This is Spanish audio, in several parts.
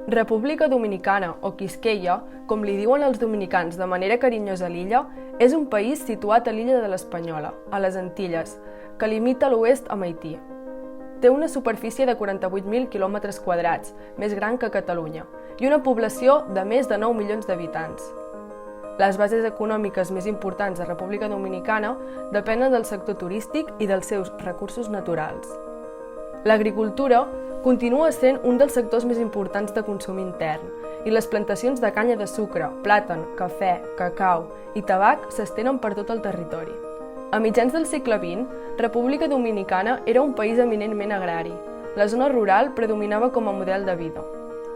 República Dominicana, o Quisqueya, com li diuen els dominicans de manera carinyosa a l'illa, és un país situat a l'illa de l'Espanyola, a les Antilles, que limita a l'oest amb Haití. Té una superfície de 48.000 km², més gran que Catalunya, i una població de més de 9 milions d'habitants. Les bases econòmiques més importants de República Dominicana depenen del sector turístic i dels seus recursos naturals. L'agricultura continua sent un dels sectors més importants de consum intern i les plantacions de canya de sucre, plàtan, cafè, cacau i tabac s'estenen per tot el territori. A mitjans del segle XX, República Dominicana era un país eminentment agrari. La zona rural predominava com a model de vida.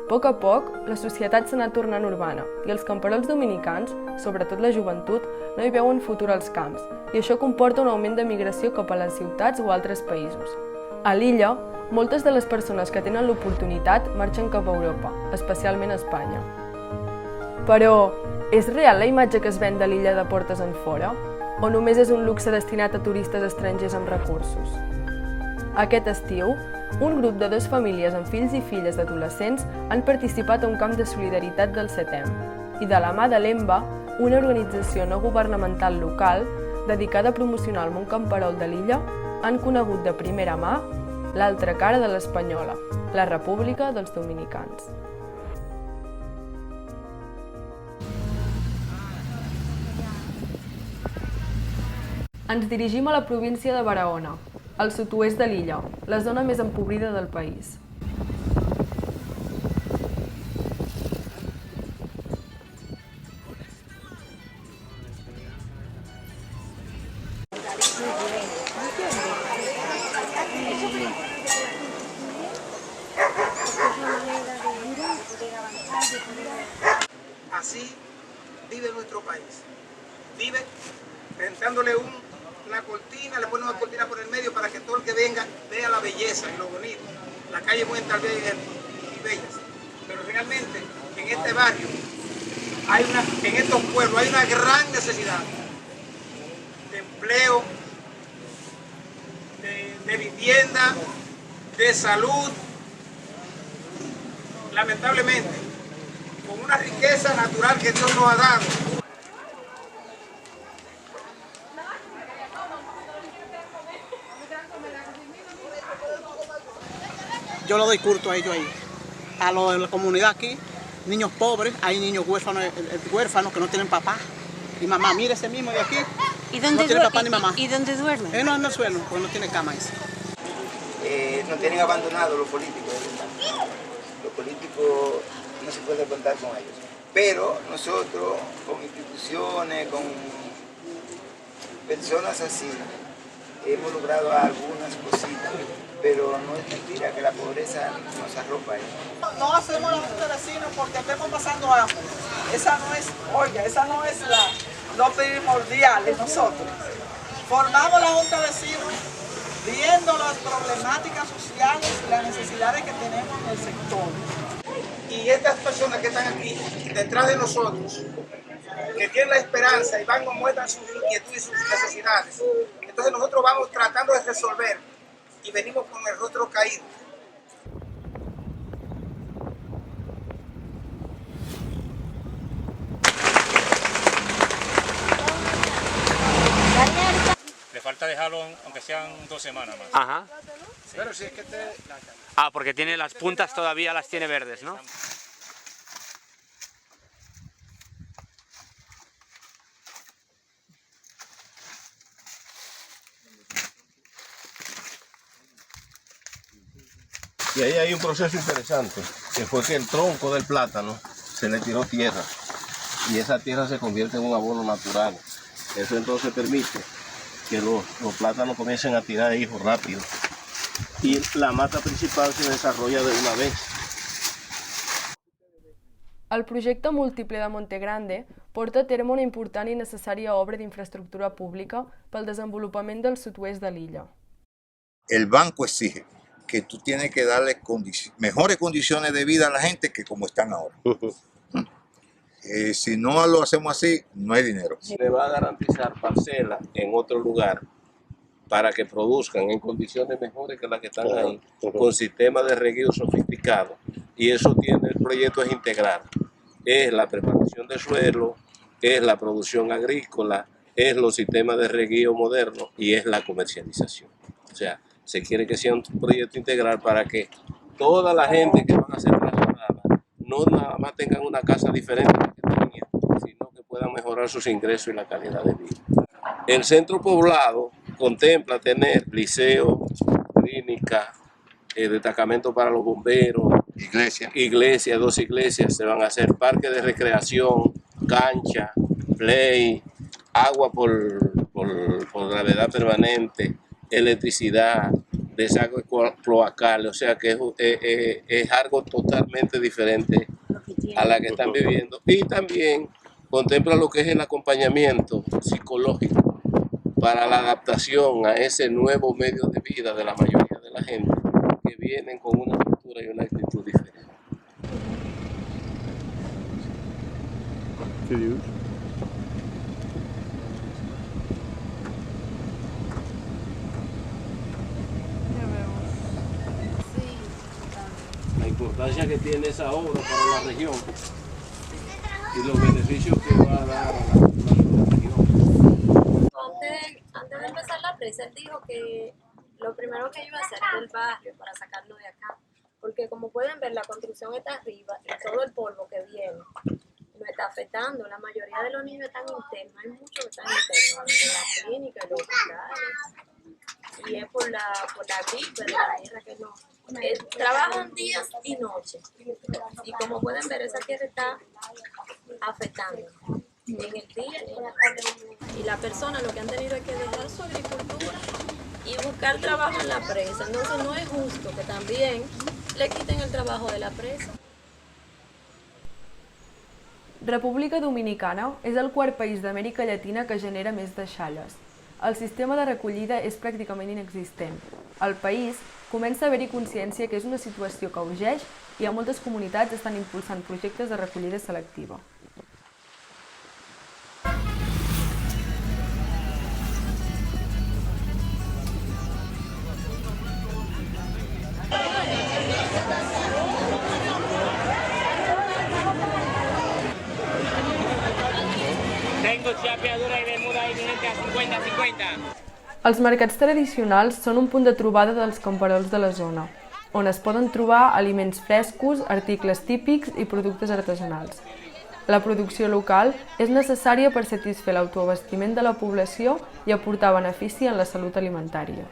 A poc, la societat s'ha anat tornant urbana i els camperols dominicans, sobretot la joventut, no hi veuen futur als camps i això comporta un augment de migració cap a les ciutats o altres països. A l'illa, moltes de les persones que tenen l'oportunitat marxen cap a Europa, especialment a Espanya. Però, és real la imatge que es ven de l'illa de portes enfora? O només és un luxe destinat a turistes estrangers amb recursos? Aquest estiu, un grup de 2 famílies amb fills i filles adolescents han participat a un camp de solidaritat del CETEM i de la mà de l'EMBA, una organització no governamental local dedicada a promocionar el món camperol de l'illa, han conegut de primera mà l'altra cara de l'Espanyola, la República dels Dominicans. Ens dirigim a la província de Barahona, al sud-oest de l'illa, la zona més empobrida del país. Así vive nuestro país. Vive rentándole una cortina, le ponen una cortina por el medio para que todo el que venga vea la belleza y lo bonito. La calle muy tal vez y bellas, pero realmente en este barrio, en estos pueblos hay una gran necesidad de empleo, de vivienda, de salud. Lamentablemente, con una riqueza natural que Dios nos ha dado. Yo le doy culto a ellos ahí, a los de la comunidad aquí, niños pobres, hay niños huérfanos que no tienen papá y mamá. Mire ese mismo de aquí, no tiene papá ni mamá. ¿Y dónde duermen? Él no anda en el suelo, porque no tiene cama ese. Nos tienen abandonados los políticos. Los políticos no se puede contar con ellos. Pero nosotros, con instituciones, con personas así, hemos logrado algunas cositas. Pero no es mentira que la pobreza nos arropa ahí. No hacemos la junta de vecinos porque estemos pasando hambre. Esa no es lo primordial de nosotros. Formamos la junta de vecinos viendo las problemáticas sociales y las necesidades que tenemos en el sector. Y estas personas que están aquí, detrás de nosotros, que tienen la esperanza y van y muestran sus inquietudes y sus necesidades, entonces nosotros vamos tratando de resolver y venimos con el rostro caído. Le falta dejarlo aunque sean 2 semanas más. Ajá. Sí. Pero si es que Ah, porque tiene las puntas todavía las tiene verdes, ¿no? Y ahí hay un proceso interesante, que fue que el tronco del plátano se le tiró tierra y esa tierra se convierte en un abono natural. Eso entonces permite que los plátanos comiencen a tirar hijos rápido y la mata principal se desarrolla de una vez. El projecte múltiple de Montegrande porta a terme una important i necessària obra d'infraestructura pública pel desenvolupament del sud-oest de l'illa. El banco exige que tú tienes que darle mejores condiciones de vida a la gente que como están ahora. Si no lo hacemos así, no hay dinero. Le va a garantizar parcelas en otro lugar para que produzcan en condiciones mejores que las que están ahí, con sistemas de regueo sofisticados, Y eso tiene, el proyecto es integral. Es la preparación de suelo, es la producción agrícola, es los sistemas de reguío modernos y es la comercialización. O sea, se quiere que sea un proyecto integral para que toda la gente que van a ser trasladada no nada más tengan una casa diferente a la que tenían, sino que puedan mejorar sus ingresos y la calidad de vida. El centro poblado contempla tener liceo, clínica, destacamento para los bomberos, iglesias, 2 iglesias, se van a hacer parques de recreación, cancha, play, agua por gravedad permanente, electricidad, desagüe cloacal, o sea que es algo totalmente diferente a la que están viviendo. Y también contempla lo que es el acompañamiento psicológico para la adaptación a ese nuevo medio de vida de la mayoría de la gente que vienen con una cultura y una actitud diferente. La importancia que tiene esa obra para la región y los beneficios que va a dar a la región. Antes de empezar la presa, él dijo que lo primero que iba a hacer era el barrio para sacarlo de acá, porque como pueden ver la construcción está arriba y todo el polvo que viene nos está afectando. La mayoría de los niños están internos, hay muchos que están internos en la clínica, en los hospitales, y es por la gripe de la tierra que no. Trabajan días y noches, y como pueden ver esa tierra está afectando en el día y en la tarde. Y la persona lo que han tenido es que dejar su agricultura y buscar trabajo en la presa. Entonces no es justo que también le quiten el trabajo de la presa. República Dominicana és el quart país d'Amèrica Llatina que genera més deixalles. El sistema de recollida és pràcticament inexistent. Al país comença a haver-hi consciència que és una situació que urgeix i a moltes comunitats estan impulsant projectes de recollida selectiva. Tengo chapeadura y bermuda y gente a 50-50. Els mercats tradicionals són un punt de trobada dels camperols de la zona, on es poden trobar aliments frescos, articles típics i productes artesanals. La producció local és necessària per satisfer l'autoabastiment de la població i aportar benefici en la salut alimentària.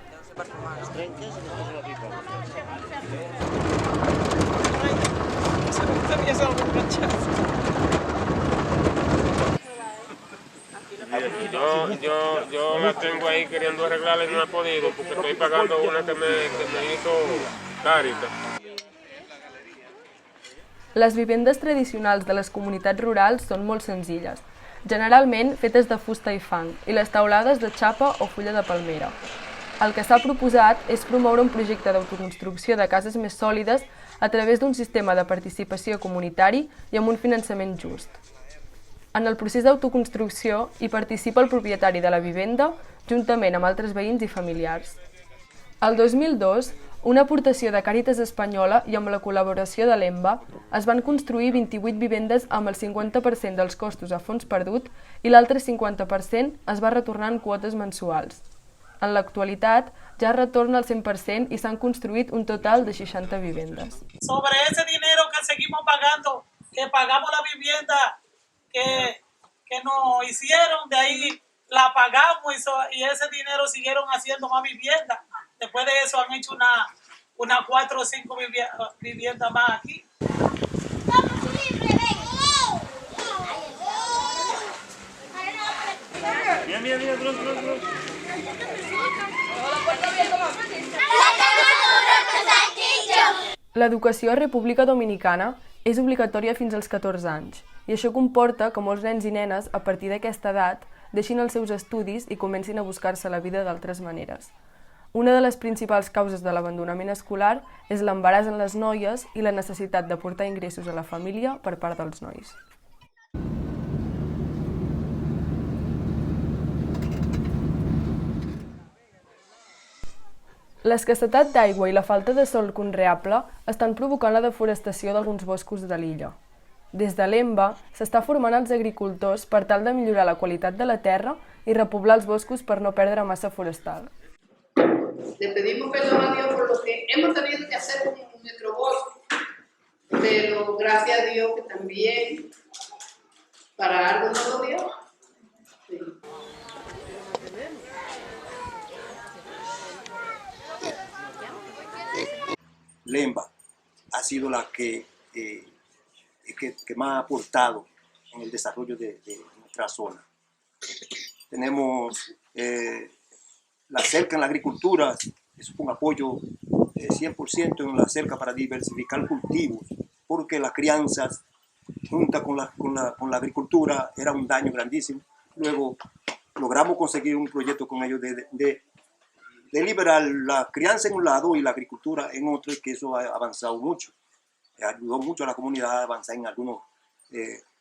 Yo la tengo ahí queriendo arreglarla y no he podido porque estoy pagando una que me hizo Caritas. Les vivendes tradicionals de les comunitats rurals són molt senzilles, generalment fetes de fusta i fang, i les teulades de xapa o fulla de palmera. El que s'ha proposat és promoure un projecte d'autoconstrucció de cases més sòlides a través d'un sistema de participació comunitari i amb un finançament just. En el procés d'autoconstrucció hi participa el propietari de la vivenda, juntament amb altres veïns i familiars. El 2002, una aportació de Càritas Espanyola i amb la col·laboració de l'EMBA, es van construir 28 vivendes amb el 50% dels costos a fons perdut i l'altre 50% es va retornar en quotes mensuals. En l'actualitat, ja es retorna al 100% i s'han construït un total de 60 vivendes. Sobre ese dinero que seguimos pagando, que pagamos la vivienda que nos hicieron, de ahí la pagamos y ese dinero siguieron haciendo más viviendas. Después de eso han hecho una 4 o 5 viviendas más aquí. L'educació a República Dominicana és obligatòria fins als 14 anys, i això comporta que molts nens i nenes, a partir d'aquesta edat, deixin els seus estudis i comencin a buscar-se la vida d'altres maneres. Una de les principals causes de l'abandonament escolar és l'embaràs en les noies i la necessitat d'aportar ingressos a la família per part dels nois. L'escassetat d'aigua i la falta de sòl conreable estan provocant la deforestació d'alguns boscos de l'illa. Des de l'EMBA s'està formant els agricultors per tal de millorar la qualitat de la terra i repoblar els boscos per no perdre massa forestal. Le pedimos perdón a Dios por lo que hemos tenido que hacer con nuestro bosque, pero gracias a Dios que también para algo no lo dio. Sí. Lemba ha sido la que más ha aportado en el desarrollo de nuestra zona. Tenemos la cerca en la agricultura, es un apoyo 100% en la cerca para diversificar cultivos, porque las crianzas junto con la agricultura era un daño grandísimo. Luego logramos conseguir un proyecto con ellos de liberar la crianza en un lado y la agricultura en otro, y que eso ha avanzado mucho. Ayudó mucho a la comunidad a avanzar en algunos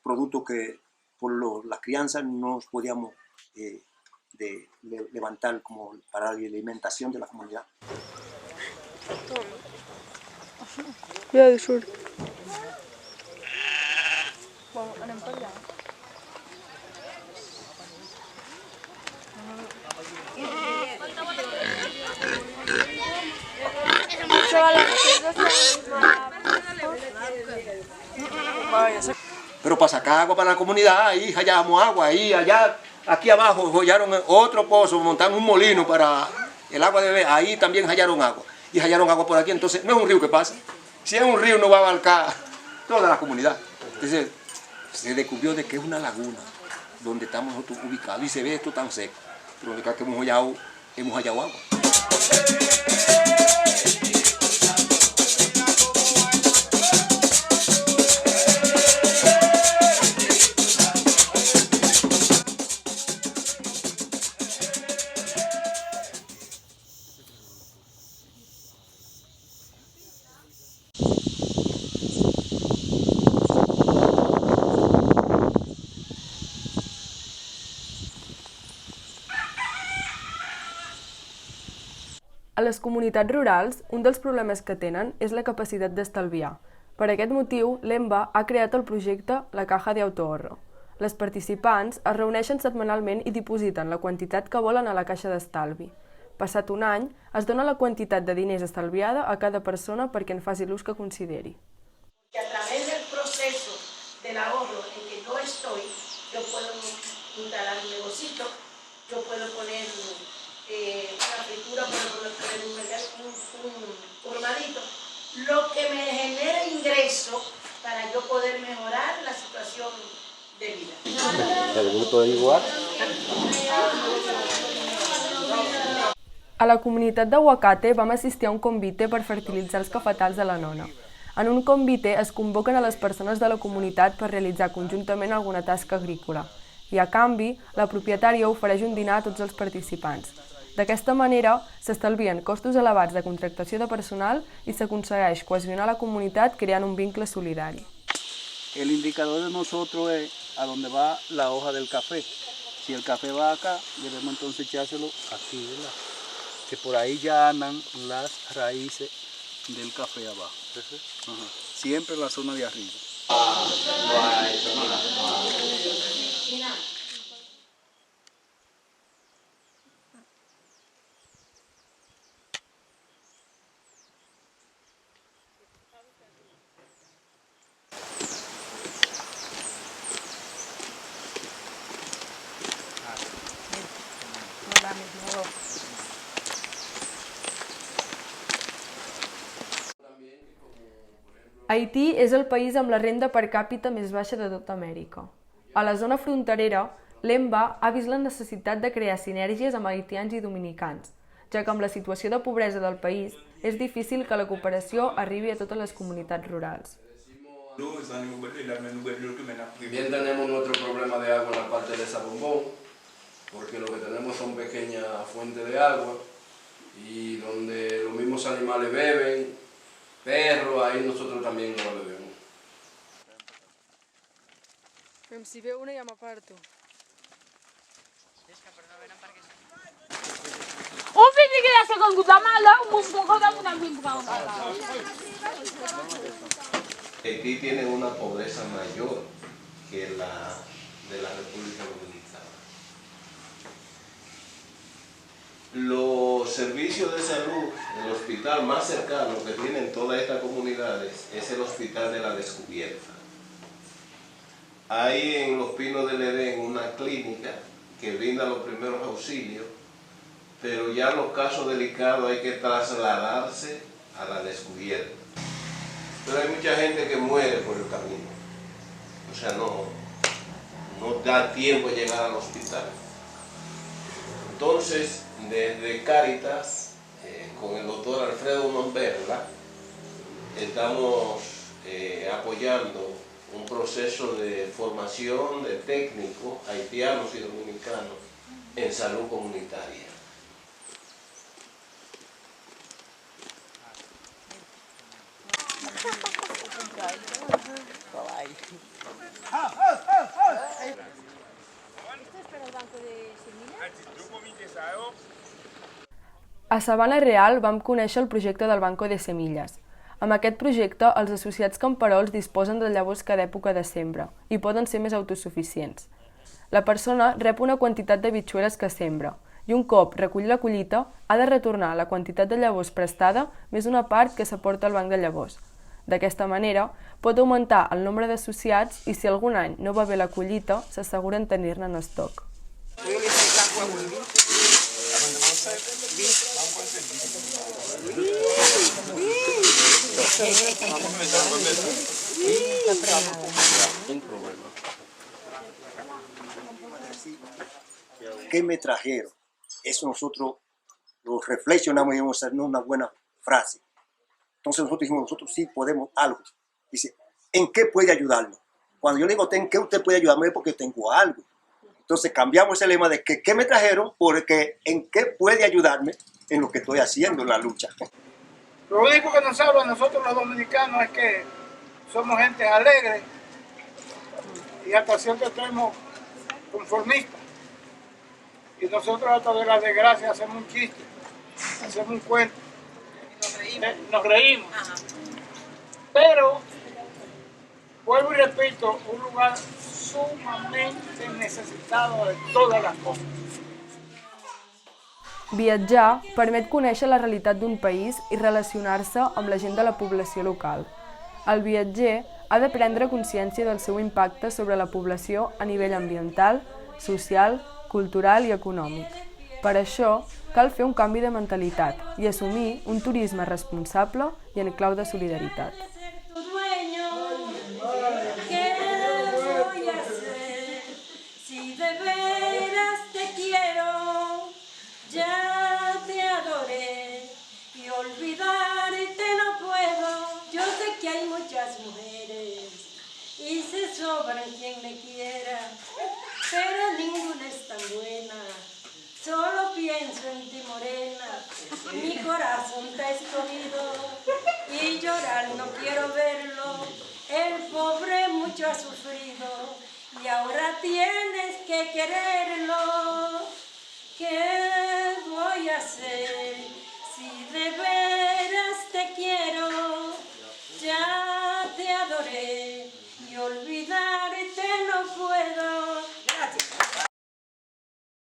productos que por la crianza no nos podíamos levantar como para la alimentación de la comunidad. Cuidado, surt. Bueno, anem per allà. Pero para sacar agua para la comunidad, ahí hallamos agua, ahí, allá, aquí abajo hallaron otro pozo, montaron un molino para el agua de beber, ahí también hallaron agua. Y hallaron agua por aquí, entonces no es un río que pasa. Si es un río no va a abarcar toda la comunidad. Entonces se descubrió de que es una laguna donde estamos nosotros ubicados y se ve esto tan seco. Pero donde que hemos hallado agua. A les comunitats rurals, un dels problemes que tenen és la capacitat d'estalviar. Per aquest motiu, l'EMBA ha creat el projecte La Caja de Autoahorro. Les participants es reuneixen setmanalment i dipositen la quantitat que volen a la caixa d'estalvi. Passat un any, es dona la quantitat de diners estalviada a cada persona perquè en faci l'ús que consideri. A través del proceso del ahorro en que yo estoy, yo puedo instalar un negocito, yo puedo poner una fritura, puedo poner un colmadito, lo que me genera ingreso para yo poder mejorar la situación de vida. ¿El grupo es igual? A la comunitat de Huacate vam assistir a un convite per fertilitzar els cafetals de la nona. En un convite es convoquen a les persones de la comunitat per realitzar conjuntament alguna tasca agrícola i, a canvi, la propietària ofereix un dinar a tots els participants. D'aquesta manera, s'estalvien costos elevats de contractació de personal i s'aconsegueix cohesionar la comunitat creant un vincle solidari. El indicador de nosotros es a dónde va la hoja del café. Si el café va acá, debemos entonces echárselo aquí, ¿verdad? Que por ahí ya andan las raíces del café abajo. Ajá. Siempre en la zona de arriba. Haití és el país amb la renda per càpita més baixa de tota Amèrica. A la zona fronterera, l'EMBA ha vist la necessitat de crear sinergies amb haitians i dominicans, ja que amb la situació de pobresa del país és difícil que la cooperació arribi a totes les comunitats rurals. Bien tenemos nuestro problema de agua en la parte de Sabombón, porque lo que tenemos son pequeñas fuentes de agua y donde los mismos animales beben, perros, ahí nosotros también no bebemos. Si veo una ja m'aparto. Haití tiene una pobreza mayor que la de la República Dominicana. Los servicios de salud, el hospital más cercano que tienen todas estas comunidades es el Hospital de la Descubierta. Hay en Los Pinos del Edén una clínica que brinda los primeros auxilios, pero ya en los casos delicados hay que trasladarse a la Descubierta. Pero hay mucha gente que muere por el camino, o sea, no da tiempo de llegar al hospital. Entonces, desde Cáritas, con el doctor Alfredo Monberla, estamos apoyando un proceso de formación de técnicos haitianos y dominicanos en salud comunitaria. A Sabana Real vam conèixer el projecte del Banco de Semilles. Amb aquest projecte, els associats camperols disposen de llavors cada època de sembra i poden ser més autosuficients. La persona rep una quantitat de bitxueles que sembra i un cop recull la collita ha de retornar la quantitat de llavors prestada més una part que s'aporta al banc de llavors. D'aquesta manera, pot augmentar el nombre d'associats i si algun any no va bé la collita, s'asseguren tenir-ne en estoc. ¿Qué me trajeron? Eso nosotros lo reflexionamos y vamos a hacer una buena frase. Entonces nosotros dijimos, nosotros sí podemos algo. Dice, ¿en qué puede ayudarme? Cuando yo le digo, ¿en qué usted puede ayudarme? Es porque tengo algo. Entonces cambiamos ese lema de que ¿qué me trajeron? Porque ¿en qué puede ayudarme en lo que estoy haciendo en la lucha? Lo único que nos salva a nosotros los dominicanos es que somos gente alegre y hasta cierto extremo conformistas. Y nosotros hasta de la desgracia hacemos un chiste, hacemos un cuento. Nos reímos. Pero, vuelvo y repito, un lugar sumamente necessitado de todas les coses. Viatjar permet conèixer la realitat d'un país i relacionar-se amb la gent de la població local. El viatger ha de prendre consciència del seu impacte sobre la població a nivell ambiental, social, cultural i econòmic. Per això, cal fer un canvi de mentalitat i assumir un turisme responsable i en clau de solidaritat. Y se sobran quien me quiera, pero ninguna es tan buena. Solo pienso en ti, morena, mi corazón está escondido y llorar no quiero verlo. El pobre mucho ha sufrido y ahora tienes que quererlo.